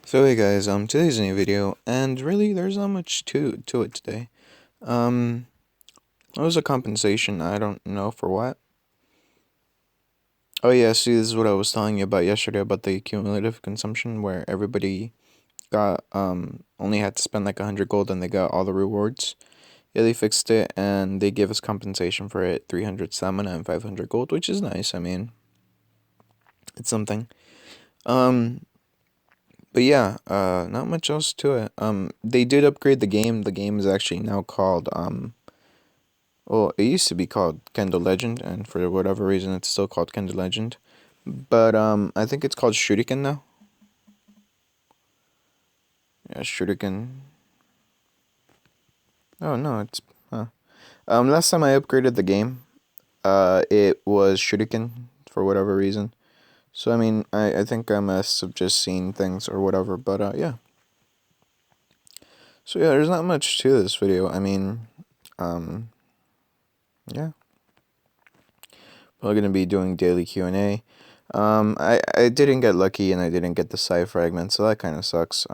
So hey guys, today's a new video, and really there's not much to it today. Um, it was a compensation, I don't know for what. Oh yeah, see, this is what I was telling you about yesterday about the cumulative consumption, where everybody got only had to spend like 100 gold and they got all the rewards. Yeah, they fixed it and they gave us compensation for it, 300 stamina and 500 gold, which is nice. I mean, it's something. Um, but yeah, not much else to it. They did upgrade the game. The game is actually now called well, it used to be called Kendall Legend, and for whatever reason, it's still called Kendall Legend. But I think it's called Shuriken now. Yeah, Shuriken. Oh no, it's last time I upgraded the game, it was Shuriken for whatever reason. So I mean, I think I must have just seen things or whatever. But yeah. So yeah, there's not much to this video. I mean, um, yeah, we're gonna be doing daily Q&A. I didn't get lucky and I didn't get the side fragment, so that kind of sucks.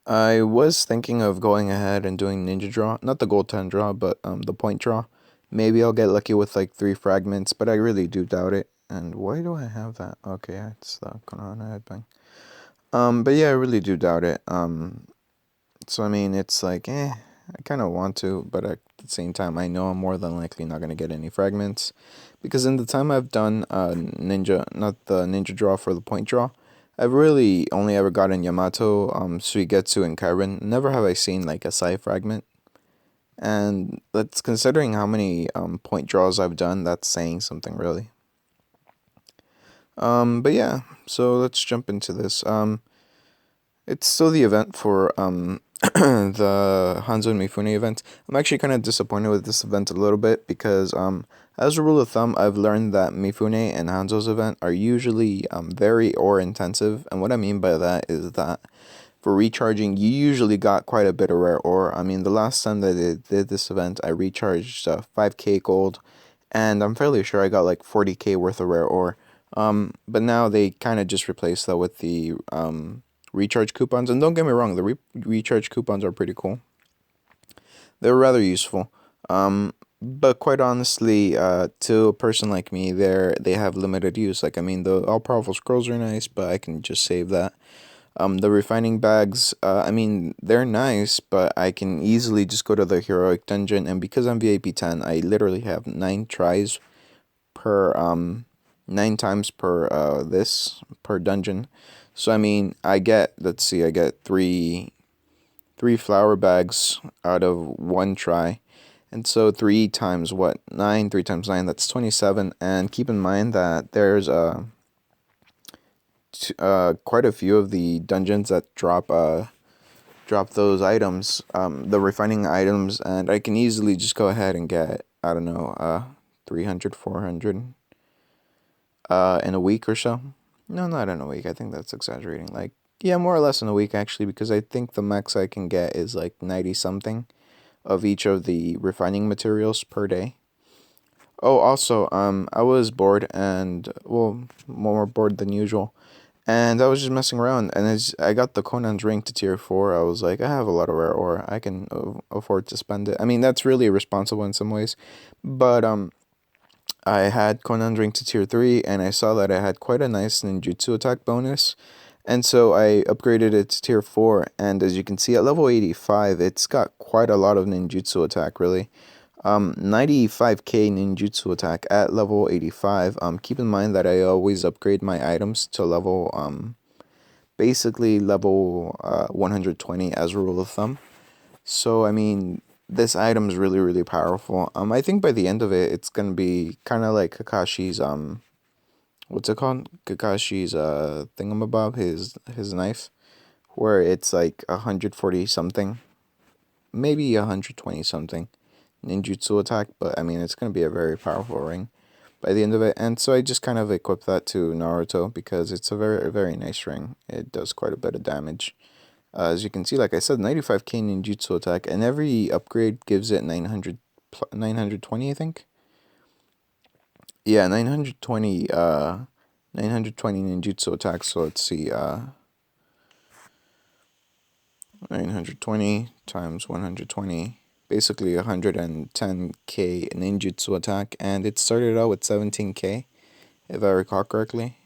I was thinking of going ahead and doing ninja draw, not the gold 10 draw, but the point draw. Maybe I'll get lucky with like 3 fragments, but I really do doubt it. And why do I have that? Okay, it's the Konan headbang. But yeah, I really do doubt it. So I mean, it's like, I kind of want to, but at the same time, I know I'm more than likely not gonna get any fragments, because in the time I've done not the ninja draw for the point draw, I've really only ever gotten Yamato, Suigetsu, and Kairen. Never have I seen like a side fragment, and that's considering how many point draws I've done. That's saying something really. But yeah, so let's jump into this. It's still the event for the Hanzo and Mifune event. I'm actually kind of disappointed with this event a little bit because as a rule of thumb, I've learned that Mifune and Hanzo's event are usually very ore intensive, and what I mean by that is that for recharging, you usually got quite a bit of rare ore. I mean, the last time that they did this event, I recharged 5k gold, and I'm fairly sure I got like 40k worth of rare ore. But now they kind of just replaced that with the recharge coupons. And don't get me wrong, the recharge coupons are pretty cool. They're rather useful. But quite honestly, to a person like me, they have limited use. Like I mean, the all powerful scrolls are nice, but I can just save that. The refining bags, I mean, they're nice, but I can easily just go to the heroic dungeon, and because I'm VIP 10, I literally have 9 tries per 9 times per this per dungeon. So I mean, I get, let's see, I get three flour bags out of 1 try. And so 3 times what? 9, 3 times 9, that's 27. And keep in mind that there's quite a few of the dungeons that drop those items, the refining items, and I can easily just go ahead and get, I don't know, 300, 400 in a week or so. No, not in a week. I think that's exaggerating. Like, yeah, more or less in a week actually, because I think the max I can get is like 90 something of each of the refining materials per day. Oh, also, I was bored and, well, more bored than usual. And I was just messing around, and as I got the Conan's rank to tier 4, I was like, I have a lot of rare ore. I can afford to spend it. I mean, that's really irresponsible in some ways, but I had Conan's rank to tier 3, and I saw that I had quite a nice ninjutsu attack bonus, and so I upgraded it to tier 4, and as you can see at level 85, it's got quite a lot of ninjutsu attack, really. 95k ninjutsu attack at level 85. Keep in mind that I always upgrade my items to level, basically level 120 as a rule of thumb. So, I mean, this item is really, really powerful. I think by the end of it, it's gonna be kind of like Kakashi's, what's it called? Kakashi's, thingamabob, his knife, where it's like 140 something, maybe 120 something ninjutsu attack, but I mean, it's gonna be a very powerful ring by the end of it. And so I just kind of equipped that to Naruto because it's a very, very nice ring. It does quite a bit of damage. As you can see, like I said, 95k ninjutsu attack, and every upgrade gives it 920, I think. Yeah, 920 920 ninjutsu attack. So let's see. 920 times 120. Basically 110k ninjutsu attack, and it started out with 17k, if I recall correctly.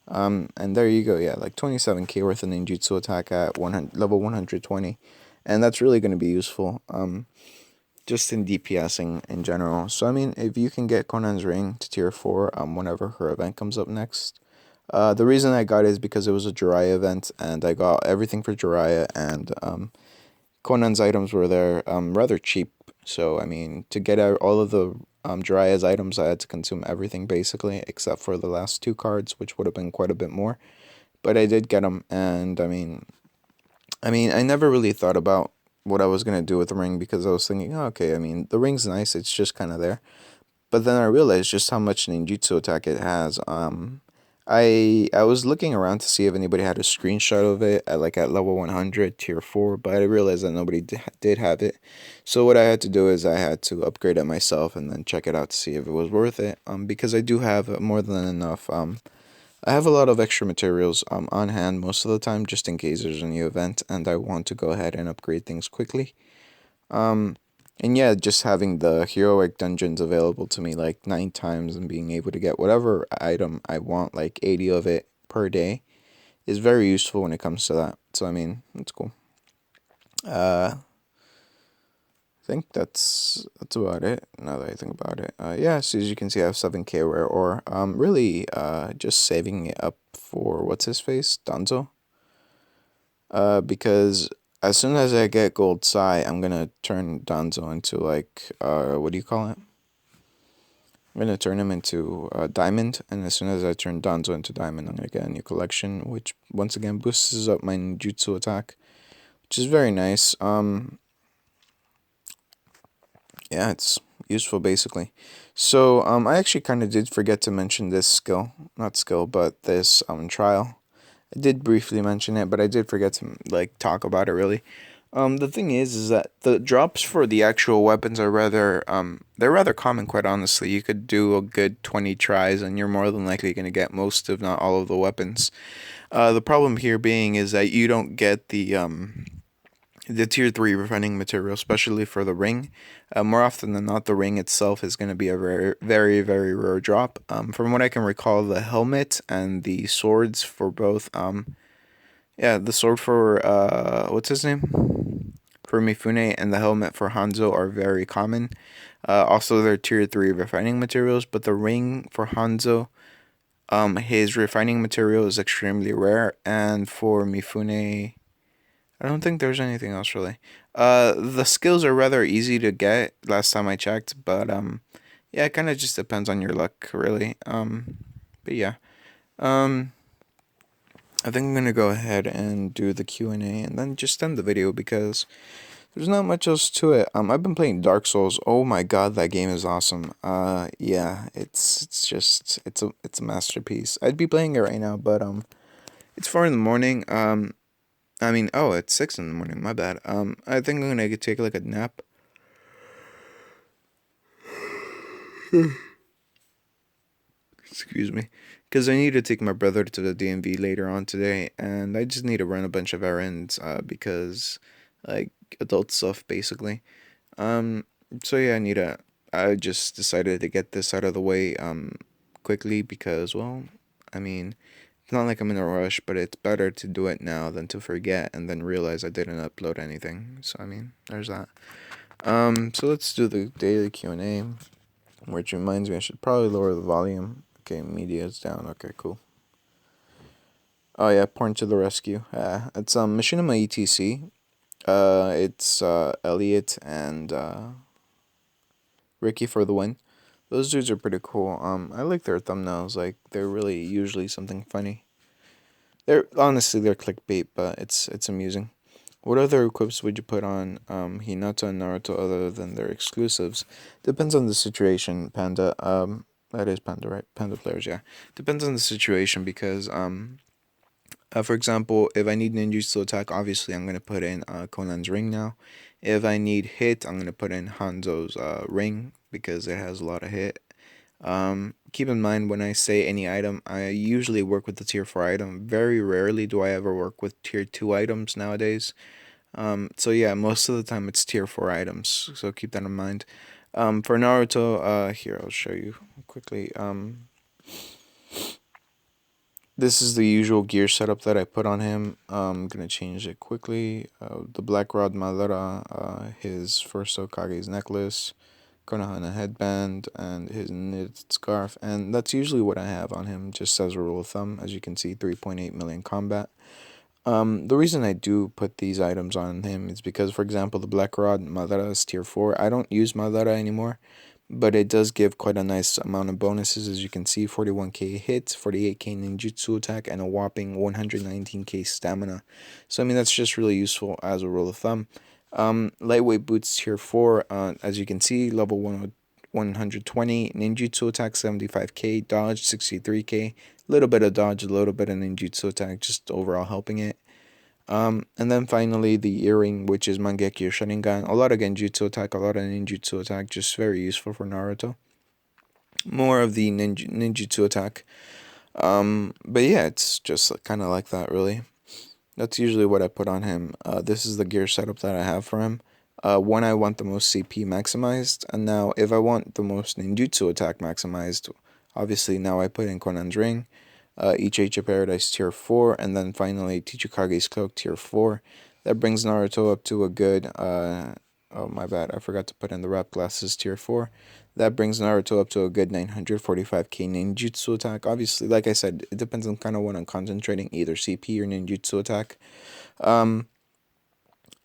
And there you go, yeah, like 27k worth of ninjutsu attack at level 120, and that's really going to be useful, just in DPSing in general. So I mean, if you can get Konan's ring to tier 4, whenever her event comes up next. The reason I got it is because it was a Jiraiya event, and I got everything for Jiraiya, and Konan's items were there, rather cheap. So I mean, to get out all of the Jiraiya's items, I had to consume everything basically, except for the last two cards, which would have been quite a bit more. But I did get them, and I never really thought about what I was gonna do with the ring because I was thinking, oh, okay, I mean, the ring's nice, it's just kind of there. But then I realized just how much ninjutsu attack it has. I was looking around to see if anybody had a screenshot of it at level 100 tier 4, but I realized that nobody did have it. So what I had to do is I had to upgrade it myself and then check it out to see if it was worth it. Because I do have more than enough. I have a lot of extra materials on hand most of the time just in case there's a new event and I want to go ahead and upgrade things quickly. Um, and yeah, just having the heroic dungeons available to me like 9 times and being able to get whatever item I want, like 80 of it per day, is very useful when it comes to that. So I mean, that's cool. I think that's about it. Now that I think about it, yeah. So as you can see, I have 7k rare ore. Really, just saving it up for what's his face, Danzo. Because as soon as I get gold Sai, I'm gonna turn Danzo into like what do you call it? I'm gonna turn him into diamond, and as soon as I turn Danzo into diamond, I'm gonna get a new collection, which once again boosts up my ninjutsu attack, which is very nice. Yeah, it's useful basically. So I actually kind of did forget to mention this skill, not skill, but this trial. I did briefly mention it, but I did forget to like talk about it really. The thing is that the drops for the actual weapons are rather they're rather common, quite honestly. You could do a good 20 tries and you're more than likely going to get most, if not all, of the weapons. The problem here being is that you don't get the tier 3 refining material, especially for the ring. More often than not, the ring itself is going to be a very, very, very rare drop. From what I can recall, the helmet and the swords for both, yeah, the sword for, what's his name? For Mifune, and the helmet for Hanzo are very common. Also, they're tier 3 refining materials, but the ring for Hanzo, his refining material is extremely rare, and for Mifune, I don't think there's anything else really. The skills are rather easy to get last time I checked, but yeah, it kind of just depends on your luck, really. But yeah, um, I think I'm gonna go ahead and do the Q&A and then just end the video because there's not much else to it. I've been playing Dark Souls. Oh my God, that game is awesome. Yeah, it's a masterpiece. I'd be playing it right now, but it's 4 in the morning. Oh, it's 6 in the morning. My bad. I think I'm gonna take like a nap. Excuse me, because I need to take my brother to the DMV later on today, and I just need to run a bunch of errands. Because like adult stuff, basically. Um. So yeah, I just decided to get this out of the way quickly because well, I mean, it's not like I'm in a rush, but it's better to do it now than to forget and then realize I didn't upload anything. So I mean, there's that. So let's do the daily Q&A, which reminds me I should probably lower the volume. Okay, media is down. Okay, cool. Oh yeah, porn to the rescue. It's Machinima ETC. It's Elliot and Ricky for the win. Those dudes are pretty cool. I like their thumbnails. Like they're really usually something funny. They're clickbait, but it's amusing. What other equips would you put on Hinata and Naruto other than their exclusives? Depends on the situation, Panda. That is Panda, right? Panda players, yeah. Depends on the situation because for example, if I need ninjutsu attack, obviously I'm gonna put in Konan's ring now. If I need hit, I'm gonna put in Hanzo's ring because it has a lot of hit. Keep in mind when I say any item, I usually work with the tier 4 item. Very rarely do I ever work with tier 2 items nowadays. So yeah, most of the time it's tier 4 items. So keep that in mind. For Naruto, here I'll show you quickly. This is the usual gear setup that I put on him. I'm gonna change it quickly. The Black Rod Madara, his first Hokage's necklace, Konohana headband, and his knit scarf. And that's usually what I have on him, just as a rule of thumb. As you can see, 3.8 million combat. The reason I do put these items on him is because, for example, the Black Rod Madara is tier 4. I don't use Madara anymore, but it does give quite a nice amount of bonuses. As you can see, 41k hits, 48k ninjutsu attack, and a whopping 119k stamina. So, I mean, that's just really useful as a rule of thumb. Lightweight boots tier 4, as you can see, level 120, ninjutsu attack 75k, dodge 63k, little bit of dodge, a little bit of ninjutsu attack, just overall helping it. And then finally the earring, which is Mangekyo Sharingan. A lot of Genjutsu attack, a lot of ninjutsu attack, just very useful for Naruto. More of the ninjutsu attack. But yeah, it's just kind of like that, really. That's usually what I put on him. This is the gear setup that I have for him. When I want the most CP maximized, and now if I want the most ninjutsu attack maximized, obviously now I put in Konan's ring, each Age of Paradise tier 4, and then finally Tichukage's cloak tier 4. That brings Naruto up to a good, oh my bad, I forgot to put in the wrap glasses tier 4. That brings Naruto up to a good 945k ninjutsu attack. Obviously, like I said, it depends on kind of what I'm concentrating, either CP or ninjutsu attack. Um,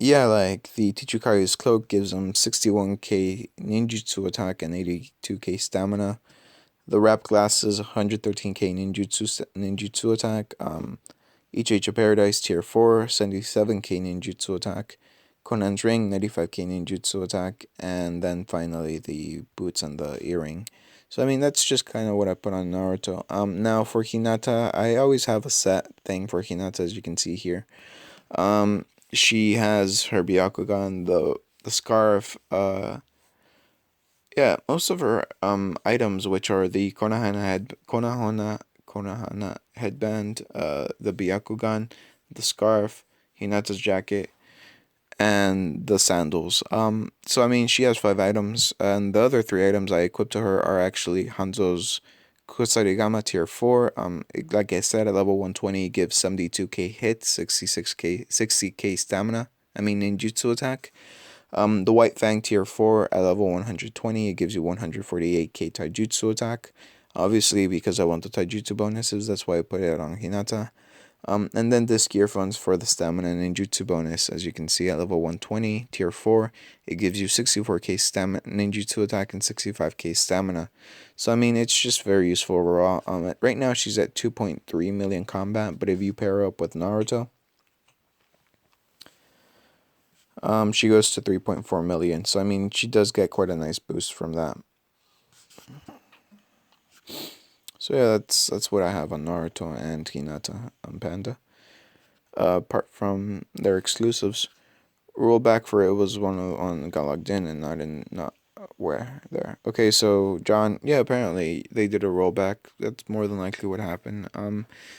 yeah, like the Tichukage's cloak gives him 61k ninjutsu attack and 82k stamina. The wrap glasses 113k ninjutsu attack. Each Age of Paradise tier 4 77k ninjutsu attack. Konan's ring 95k ninjutsu attack, and then finally the boots and the earring. So I mean that's just kind of what I put on Naruto. Now for Hinata, I always have a set thing for Hinata, as you can see here. She has her Byakugan, the scarf, yeah, most of her items, which are the Konohana headband, the Byakugan, the scarf, Hinata's jacket, and the sandals. So I mean, she has 5 items, and the other 3 items I equipped to her are actually Hanzo's Kusarigama tier 4. Like I said, at level 120, gives 72k hit, 60k stamina. I mean, ninjutsu attack. The White Fang tier 4 at level 120, it gives you 148k taijutsu attack. Obviously, because I want the taijutsu bonuses, that's why I put it on Hinata. And then this gear funds for the stamina and ninjutsu bonus. As you can see at level 120, tier 4, it gives you 64k stamina, ninjutsu attack, and 65k stamina. So, I mean, it's just very useful overall. Right now, she's at 2.3 million combat, but if you pair her up with Naruto, she goes to 3.4 million. So, I mean, she does get quite a nice boost from that. So, yeah, that's what I have on Naruto and Hinata on Panda. Apart from their exclusives. Rollback for it was one on got logged in and not where there. Okay, so John, yeah, apparently they did a rollback. That's more than likely what happened.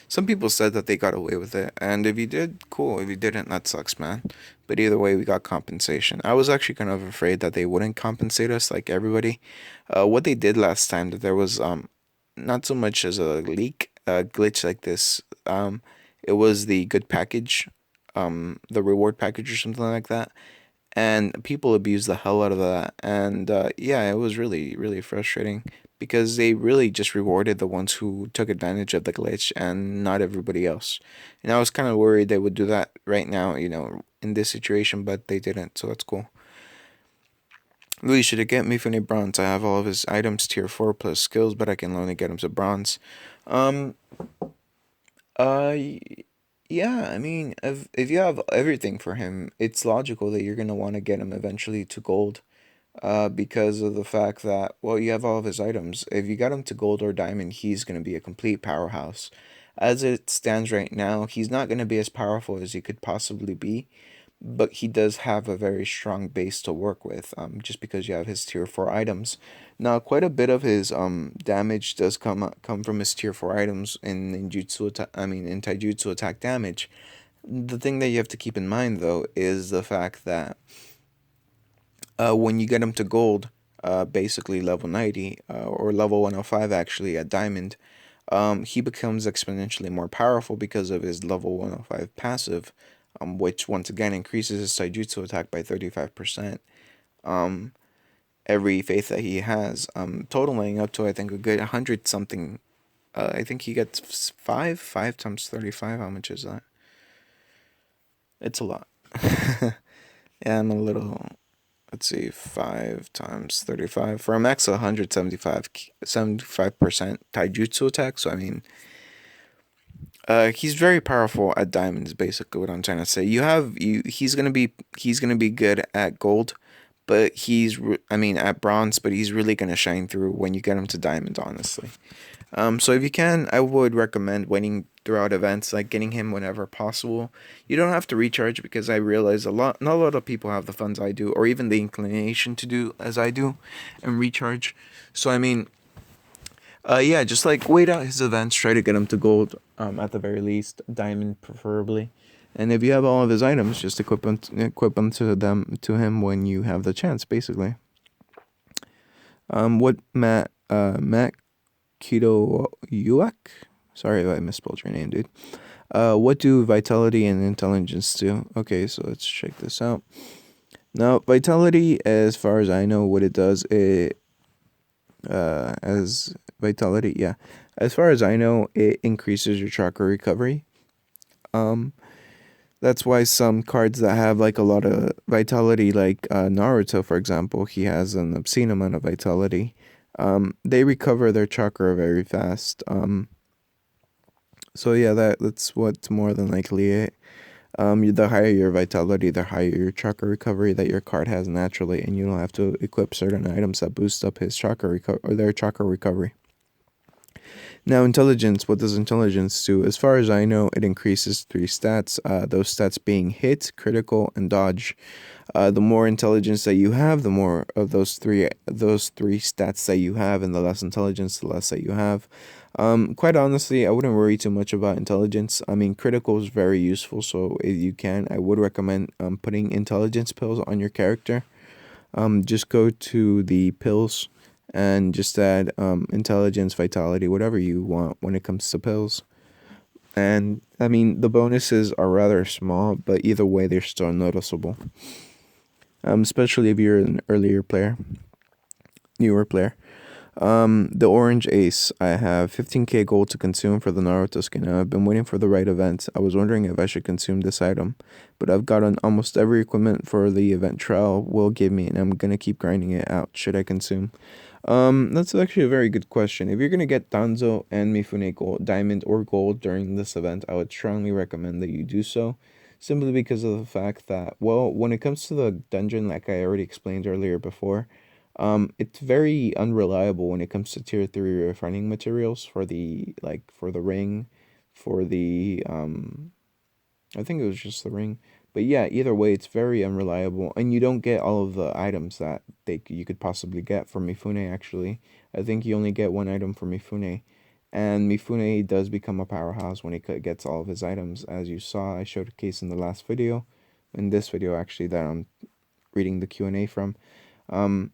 Some people said that they got away with it, and if you did, cool. If you didn't, that sucks, man. But either way, we got compensation. I was actually kind of afraid that they wouldn't compensate us like everybody. What they did last time, that there was not so much as a leak, a glitch like this. It was the good package, the reward package or something like that, and people abused the hell out of that. And yeah, it was really frustrating because they really just rewarded the ones who took advantage of the glitch and not everybody else. And I was kind of worried they would do that right now, in this situation, but they didn't, so that's cool. Really should have get Mifune bronze. I have all of his items tier 4 plus skills, but I can only get him to bronze. Um, uh, yeah, I mean, if you have everything for him, it's logical that you're gonna want to get him eventually to gold. Because of the fact that, well, you have all of his items. If you got him to gold or diamond, he's gonna be a complete powerhouse. As it stands right now, he's not gonna be as powerful as he could possibly be, but he does have a very strong base to work with, just because you have his tier 4 items. Now, quite a bit of his damage does come from his tier 4 items in in taijutsu attack damage. The thing that you have to keep in mind, though, is the fact that when you get him to gold, basically level 90, or level 105 actually at diamond, he becomes exponentially more powerful because of his level 105 passive, which once again increases his taijutsu attack by 35%. Um, every faith that he has, totaling up to I think a good 100 something. I think he gets five times 35. How much is that? It's a lot. Yeah, I'm a little. Let's see, 5 times 35 for a max of 175, 75% taijutsu attack. So I mean, he's very powerful at diamonds. Basically, what I'm trying to say. He's gonna be good at gold, but I mean at bronze, but he's really gonna shine through when you get him to diamond. Honestly. So if you can, I would recommend waiting throughout events, like getting him whenever possible. You don't have to recharge because I realize not a lot of people have the funds I do, or even the inclination to do as I do, and recharge. So I mean, yeah, just like wait out his events, try to get him to gold, at the very least, diamond preferably. And if you have all of his items, just equip them to him when you have the chance, basically. What Matt Keto Uak? Sorry if I misspelled your name, dude. What do vitality and intelligence do? Okay, so let's check this out. Now, vitality, as far as I know, what it does, as vitality, yeah. As far as I know, it increases your chakra recovery. Um, that's why some cards that have like a lot of vitality, like Naruto, for example, he has an obscene amount of vitality. They recover their chakra very fast. So yeah, that's what's more than likely it. The higher your vitality, the higher your chakra recovery that your card has naturally, and you don't have to equip certain items that boost up his or their chakra recovery. Now, intelligence. What does intelligence do? As far as I know, it increases 3 stats. Those stats being hit, critical, and dodge. The more intelligence that you have, the more of those three stats that you have, and the less intelligence, the less that you have. Quite honestly, I wouldn't worry too much about intelligence. I mean, critical is very useful, so if you can, I would recommend putting intelligence pills on your character. Just go to the pills and just add intelligence, vitality, whatever you want when it comes to pills. And I mean, the bonuses are rather small, but either way, they're still noticeable. Especially if you're an newer player. The orange ace. I have 15k gold to consume for the Naruto skin. I've been waiting for the right event. I was wondering if I should consume this item, but I've gotten almost every equipment for the event trial will give me, and I'm gonna keep grinding it out. Should I consume? That's actually a very good question. If you're gonna get Danzo and Mifune gold, diamond or gold during this event, I would strongly recommend that you do so. Simply because of the fact that, well, when it comes to the dungeon, like I already explained earlier before, it's very unreliable when it comes to tier 3 refining materials for the ring, for the I think it was just the ring. But yeah, either way, it's very unreliable, and you don't get all of the items that you could possibly get from Mifune. Actually, I think you only get one item from Mifune, and Mifune does become a powerhouse when he gets all of his items, as you saw. I showed a case in the last video, in this video actually that I'm reading the Q&A from. Um,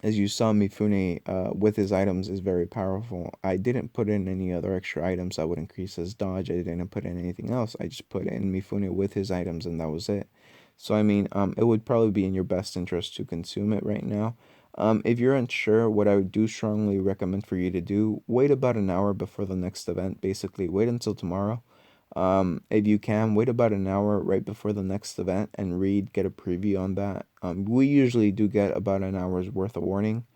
as you saw, Mifune, with his items is very powerful. I didn't put in any other extra items that would increase his dodge. I didn't put in anything else. I just put in Mifune with his items, and that was it. So I mean, it would probably be in your best interest to consume it right now. If you're unsure, what I would do strongly recommend for you to do, wait about an hour before the next event. Basically, wait until tomorrow. If you can, wait about an hour right before the next event and get a preview on that. We usually do get about an hour's worth of warning,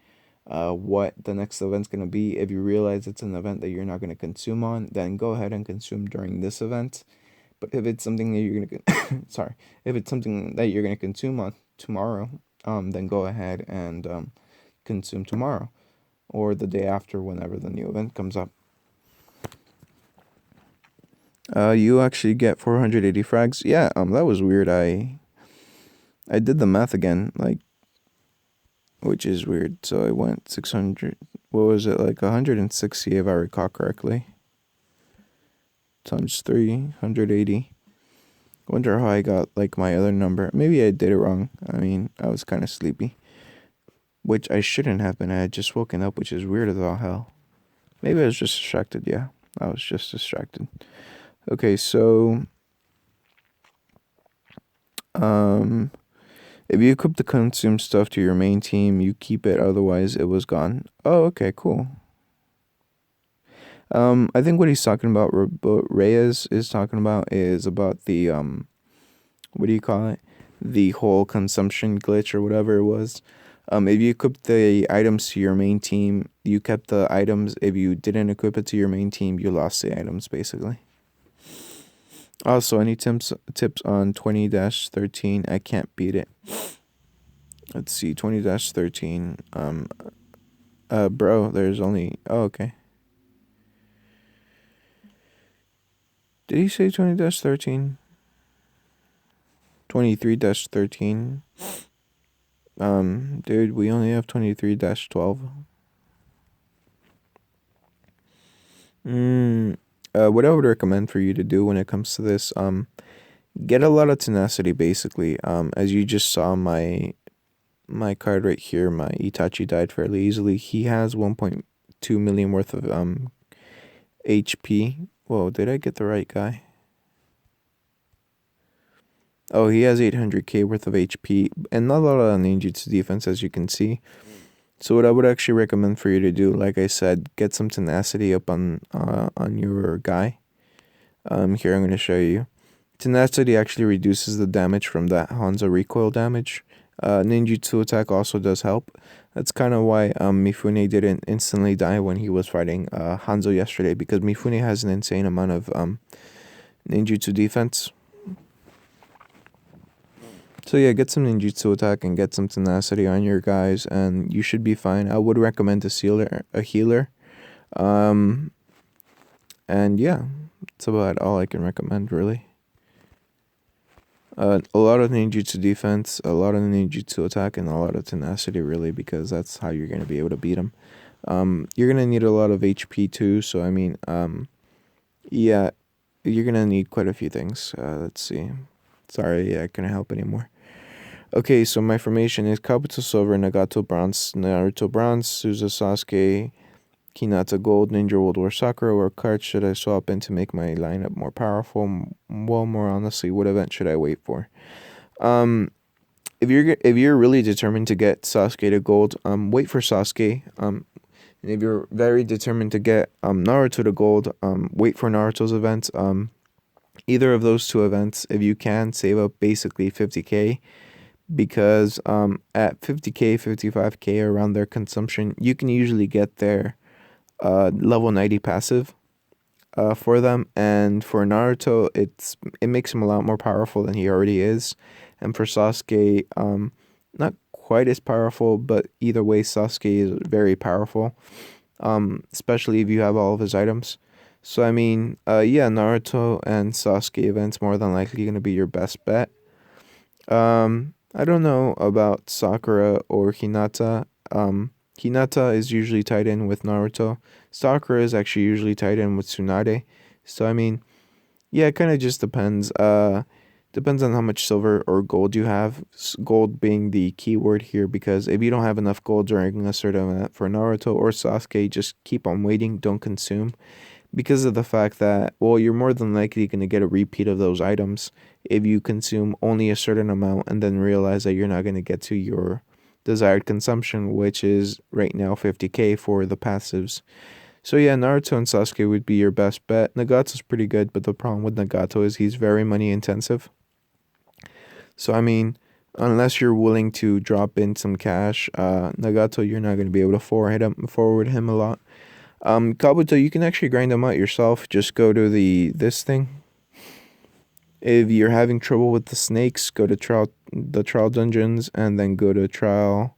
what the next event's going to be. If you realize it's an event that you're not going to consume on, then go ahead and consume during this event. But if it's something that you're going to, sorry, if it's something that you're going to consume on tomorrow, then go ahead and consume tomorrow or the day after whenever the new event comes up. You actually get 480 frags. Yeah, that was weird. I did the math again, like, which is weird. So I went 600. What was it, like 160 if I recall correctly? Times 380. Wonder how I got like my other number. Maybe I did it wrong. I mean, I was kind of sleepy, which I shouldn't have been. I had just woken up, which is weird as all hell. Maybe I was just distracted. Yeah, I was just distracted. Okay, so um, if you equip the consume stuff to your main team, you keep it. Otherwise, it was gone. Oh, okay, cool. I think what he's talking about, what Reyes is talking about, is about the what do you call it? The whole consumption glitch or whatever it was. If you equip the items to your main team, you kept the items. If you didn't equip it to your main team, you lost the items basically. Also, any tips on 20-13? I can't beat it. Let's see, 20-13. Bro, there's only. Oh, okay. Did he say 20-13? 23-13. Dude, we only have 23-12. What I would recommend for you to do when it comes to this, get a lot of tenacity basically. As you just saw my card right here, my Itachi died fairly easily. He has 1.2 million worth of HP. Whoa, did I get the right guy? Oh, he has 800k worth of HP and not a lot of ninjutsu defense, as you can see. So what I would actually recommend for you to do, like I said, get some tenacity up on your guy. Here I'm going to show you. Tenacity actually reduces the damage from that Hanzo recoil damage. Ninjutsu attack also does help. That's kind of why Mifune didn't instantly die when he was fighting Hanzo yesterday, because Mifune has an insane amount of ninjutsu defense. So yeah, get some ninjutsu attack and get some tenacity on your guys, and you should be fine. I would recommend a healer. And yeah, that's about all I can recommend, really. A lot of ninjutsu defense, a lot of ninjutsu attack, and a lot of tenacity, really, because that's how you're going to be able to beat them. You're going to need a lot of HP too, so I mean, yeah, you're going to need quite a few things. Let's see. Sorry, I couldn't help anymore. Okay, so my formation is Kabuto Silver, Nagato Bronze, Naruto Bronze, Suzu Sasuke, Hinata Gold, Ninja World War Sakura. What card should I swap in to make my lineup more powerful? Well, more honestly, what event should I wait for? If you're really determined to get Sasuke to gold, wait for Sasuke. And if you're very determined to get Naruto to gold, wait for Naruto's events. Either of those two events, if you can, save up basically 50k, because at 50k, 55k around their consumption, you can usually get their level 90 passive for them. And for Naruto, it makes him a lot more powerful than he already is. And for Sasuke, not quite as powerful, but either way, Sasuke is very powerful, especially if you have all of his items. So I mean, yeah, Naruto and Sasuke events more than likely going to be your best bet. I don't know about Sakura or Hinata. Hinata is usually tied in with Naruto. Sakura is actually usually tied in with Tsunade. So I mean, yeah, it kind of just depends. Depends on how much silver or gold you have. Gold being the key word here, because if you don't have enough gold during a certain event for Naruto or Sasuke, just keep on waiting. Don't consume, because of the fact that, well, you're more than likely going to get a repeat of those items if you consume only a certain amount and then realize that you're not going to get to your desired consumption, which is right now 50k for the passives. So yeah, Naruto and Sasuke would be your best bet. Nagato's pretty good, but the problem with Nagato is he's very money intensive. So I mean, unless you're willing to drop in some cash, Nagato, you're not going to be able to forward him a lot. Kabuto, you can actually grind them out yourself. Just go to this thing. If you're having trouble with the snakes, go to the trial dungeons, and then go to trial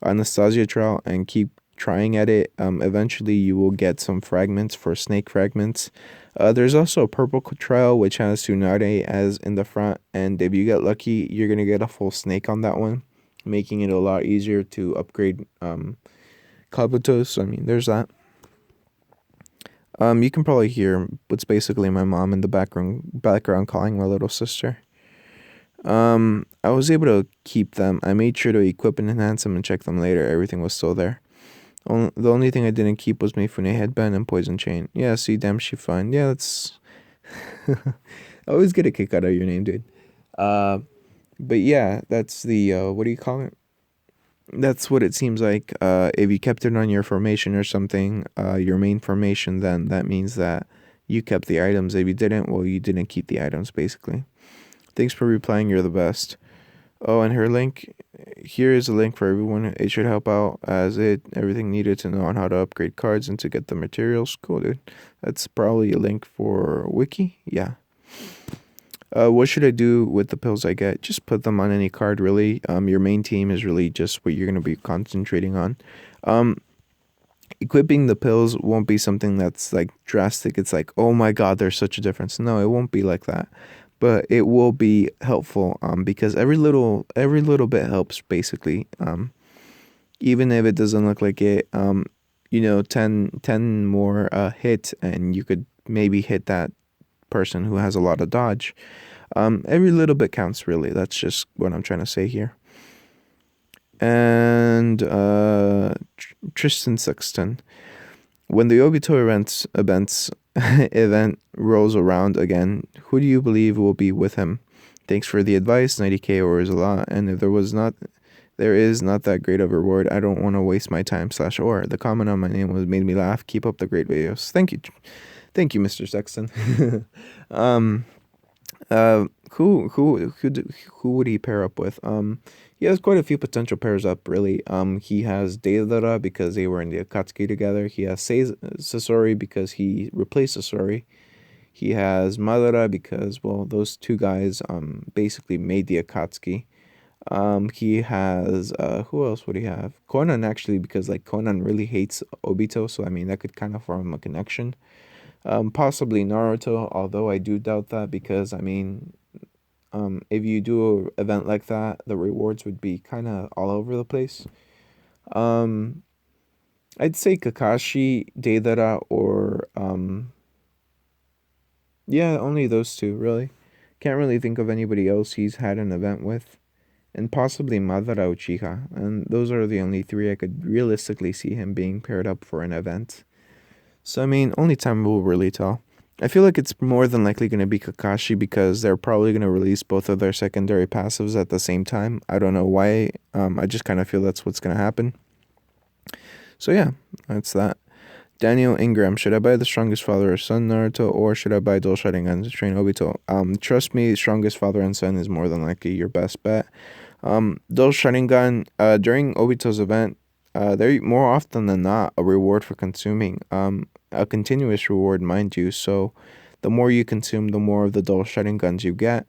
Anastasia trial and keep trying at it. Eventually you will get some fragments for snake fragments. There's also a purple trail which has Tsunade as in the front, and if you get lucky, you're gonna get a full snake on that one, making it a lot easier to upgrade Kabutos. So, I mean, there's that. You can probably hear what's basically my mom in the background calling my little sister. I was able to keep them. I made sure to equip and enhance them and check them later. Everything was still there. The only thing I didn't keep was Mifune headband and poison chain. Yeah, see, damn, she fine. Yeah, that's. I always get a kick out of your name, dude. But yeah, that's the what do you call it? That's what it seems like. If you kept it on your formation or something, your main formation, then that means that you kept the items. If you didn't, well, you didn't keep the items, basically. Thanks for replying. You're the best. Oh, and her link. Here is a link for everyone. It should help out as everything needed to know on how to upgrade cards and to get the materials. Cool, dude. That's probably a link for Wiki. Yeah. What should I do with the pills I get? Just put them on any card, really. Your main team is really just what you're going to be concentrating on. Equipping the pills won't be something that's like drastic. It's like, oh my god, there's such a difference. No, it won't be like that. But it will be helpful because every little bit helps, basically. Even if it doesn't look like it, 10 more hit, and you could maybe hit that person who has a lot of dodge. Every little bit counts, really. That's just what I'm trying to say here. And Tristan Sexton. When the Obito event rolls around again, who do you believe will be with him? Thanks for the advice. 90k or is a lot, and if there is not that great of a reward, I don't want to waste my time / or. The comment on my name made me laugh. Keep up the great videos. Thank you, Mr. Sexton. Who would he pair up with? He has quite a few potential pairs up, really. He has Deidara because they were in the Akatsuki together. He has Sasori because he replaced Sasori. He has Madara because, well, those two guys basically made the Akatsuki. He has who else would he have? Konan, actually, because like Konan really hates Obito, so I mean that could kind of form a connection. Possibly Naruto, although I do doubt that because I mean, if you do an event like that, the rewards would be kind of all over the place. I'd say Kakashi, Deidara, or yeah, only those two really. Can't really think of anybody else he's had an event with. And possibly Madara Uchiha. And those are the only three I could realistically see him being paired up for an event. So, I mean, only time will really tell. I feel like it's more than likely going to be Kakashi because they're probably going to release both of their secondary passives at the same time. I don't know why. I just kind of feel that's what's going to happen. So, yeah, that's that. Daniel Ingram, should I buy the strongest father or son Naruto, or should I buy dual Sharingan to train Obito? Trust me, strongest father and son is more than likely your best bet. Dual Sharingan, during Obito's event, they're more often than not a reward for consuming. A continuous reward, mind you. So, the more you consume, the more of the dual Sharingans you get.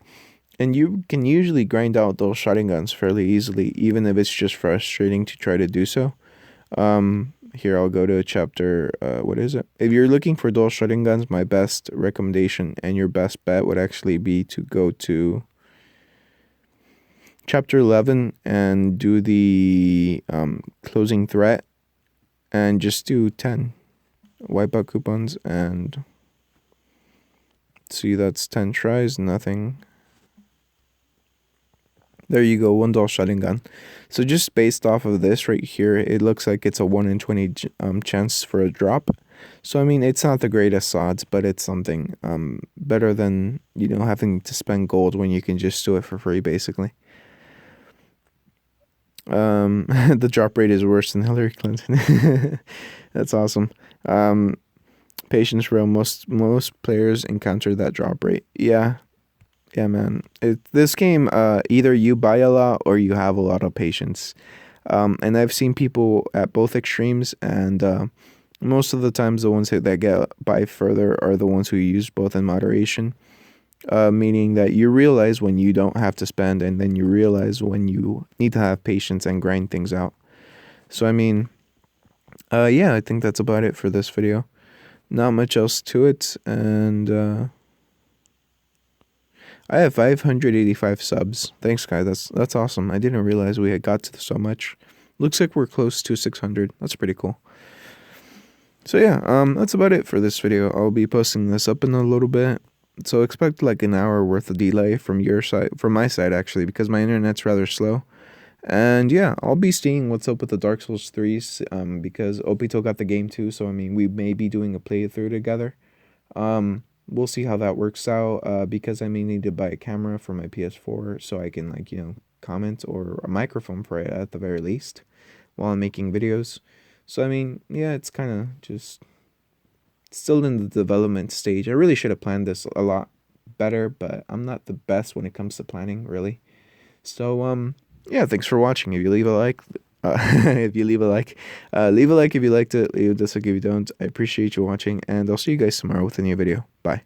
And you can usually grind out dual Sharingans fairly easily, even if it's just frustrating to try to do so. Here I'll go to chapter, what is it? If you're looking for dual Sharingans, my best recommendation and your best bet would actually be to go to chapter 11 and do the closing threat and just do 10. Wipe out coupons and see that's 10 tries, nothing. There you go, one dual Sharingan. So just based off of this right here, it looks like it's a 1 in 20 chance for a drop. So I mean, it's not the greatest odds, but it's something better than, having to spend gold when you can just do it for free, basically. The drop rate is worse than Hillary Clinton. That's awesome. Patience real. Most players encounter that drop rate. Yeah, man. This game, either you buy a lot or you have a lot of patience. And I've seen people at both extremes, and most of the times the ones that get by further are the ones who use both in moderation. Meaning that you realize when you don't have to spend, and then you realize when you need to have patience and grind things out. So I mean, Yeah, I think that's about it for this video. Not much else to it, and I have 585 subs. Thanks, guys. That's awesome. I didn't realize we had got to so much. Looks like we're close to 600. That's pretty cool. So yeah, that's about it for this video. I'll be posting this up in a little bit. So expect like an hour worth of delay from your side, from my side actually, because my internet's rather slow. And yeah, I'll be seeing what's up with the Dark Souls 3s, because Opito got the game too, so I mean, we may be doing a playthrough together. We'll see how that works out, because I may need to buy a camera for my PS4 so I can, like, comment, or a microphone for it at the very least while I'm making videos. So I mean, yeah, it's kind of just still in the development stage. I really should have planned this a lot better, but I'm not the best when it comes to planning, really. So yeah, thanks for watching. If you leave a like, if you leave a like, leave a like if you liked it, leave a dislike if you don't. I appreciate you watching, and I'll see you guys tomorrow with a new video. Bye.